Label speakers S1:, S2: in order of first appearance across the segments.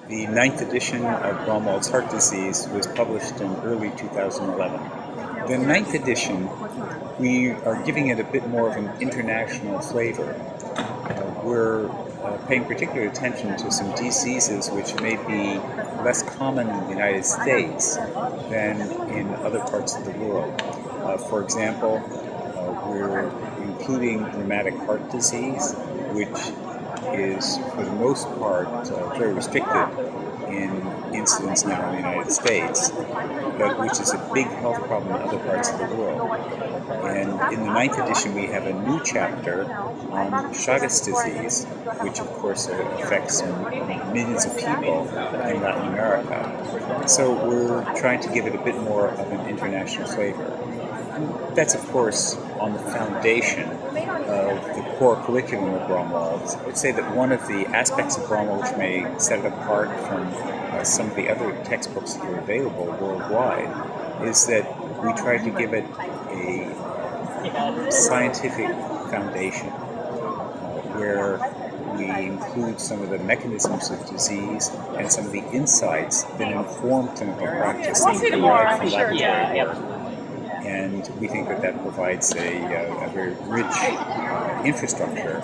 S1: The ninth edition of Braunwald's Heart Disease was published in early 2011. The ninth edition, we are giving it a bit more of an international flavor. We're paying particular attention to some diseases which may be less common in the United States than in other parts of the world. For example, we're including rheumatic heart disease, which is, for the most part, very restricted in incidence now in the United States, but which is a big health problem in other parts of the world. And in the ninth edition, we have a new chapter on Chagas disease, which of course affects millions of people in Latin America. So we're trying to give it a bit more of an international flavor. And that's of course on the foundation of the core curriculum of Braunwald. I would say that one of the aspects of Braunwald which may set it apart from some of the other textbooks that are available worldwide is that we try to give it a scientific foundation where we include some of the mechanisms of disease and some of the insights that inform clinical practice and derive from laboratory work. And we think that that provides a very rich infrastructure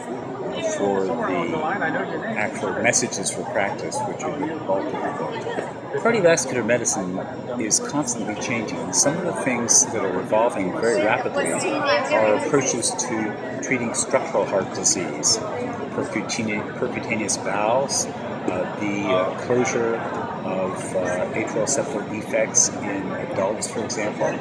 S1: for the actual messages for practice, which are the bulk of the book. Cardiovascular medicine is constantly changing, and some of the things that are evolving very rapidly are approaches to treating structural heart disease, percutaneous valves, the closure of atrial septal defects in adults, for example.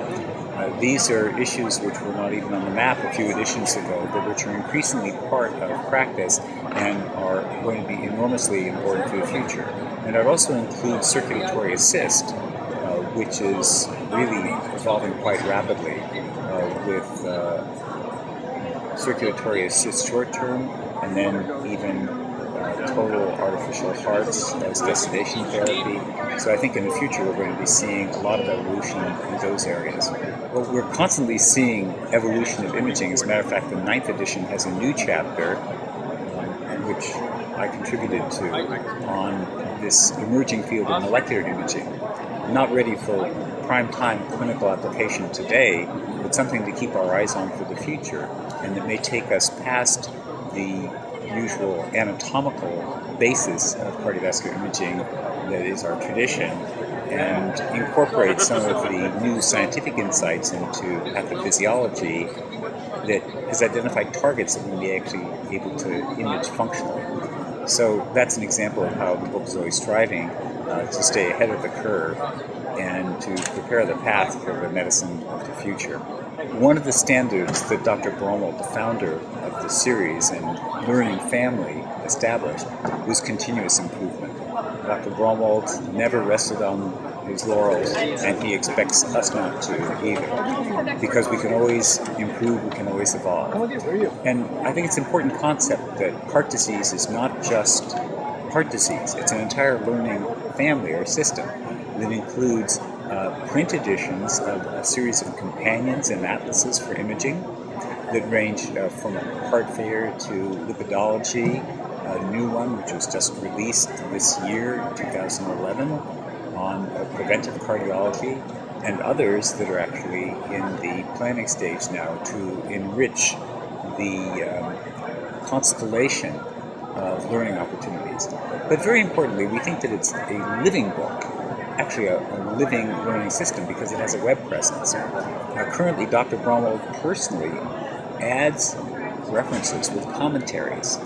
S1: These are issues which were not even on the map a few editions ago, but which are increasingly part of practice and are going to be enormously important for the future. And I'd also include circulatory assist, which is really evolving quite rapidly with circulatory assist short-term, and then even total artificial hearts as destination therapy. So I think in the future we're going to be seeing a lot of evolution in those areas. Well, we're constantly seeing evolution of imaging. As a matter of fact, the ninth edition has a new chapter, which I contributed to, on this emerging field of molecular imaging. Not ready for prime time clinical application today, but something to keep our eyes on for the future, and that may take us past the usual anatomical basis of cardiovascular imaging that is our tradition, and incorporate some of the new scientific insights into pathophysiology that has identified targets that we'll be actually able to image functionally. So that's an example of how the book is always striving to stay ahead of the curve and to prepare the path for the medicine of the future. One of the standards that Dr. Braunwald, the founder of the series and learning family, established was continuous improvement. Dr. Braunwald never rested on his laurels, and he expects us not to either, because we can always improve, we can always evolve. And I think it's an important concept that heart disease is not just heart disease, it's an entire learning family or system that includes print editions of a series of companions and atlases for imaging that range from heart failure to lipidology, a new one which was just released this year, 2011, on preventive cardiology, and others that are actually in the planning stage now to enrich the constellation of learning opportunities. But very importantly, we think that it's a living book, actually a living learning system, because it has a web presence. Currently, Dr. Braunwald personally adds references with commentaries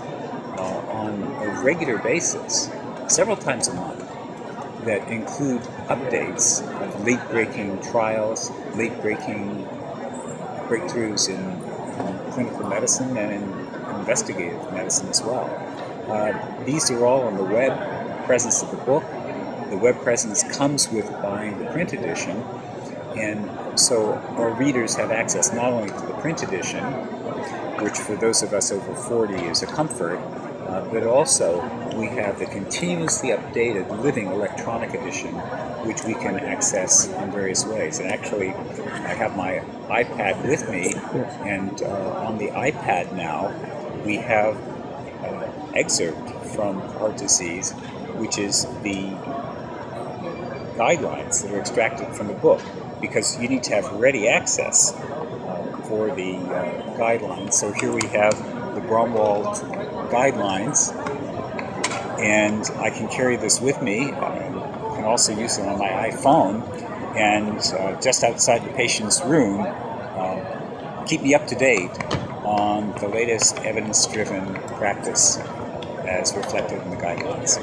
S1: on a regular basis, several times a month, that include updates of late-breaking trials, late-breaking breakthroughs in clinical medicine and in investigative medicine as well. These are all on the web presence of the book. The web presence comes with buying the print edition, and so our readers have access not only to the print edition, which for those of us over 40 is a comfort, but also we have the continuously updated living electronic edition, which we can access in various ways. And actually, I have my iPad with me, and on the iPad now, we have excerpt from heart disease which is the guidelines that are extracted from the book, because you need to have ready access for the guidelines. So here we have the Braunwald guidelines, and I can carry this with me. I can also use it on my iPhone, and just outside the patient's room, keep me up to date on the latest evidence-driven practice as reflected in the guidelines.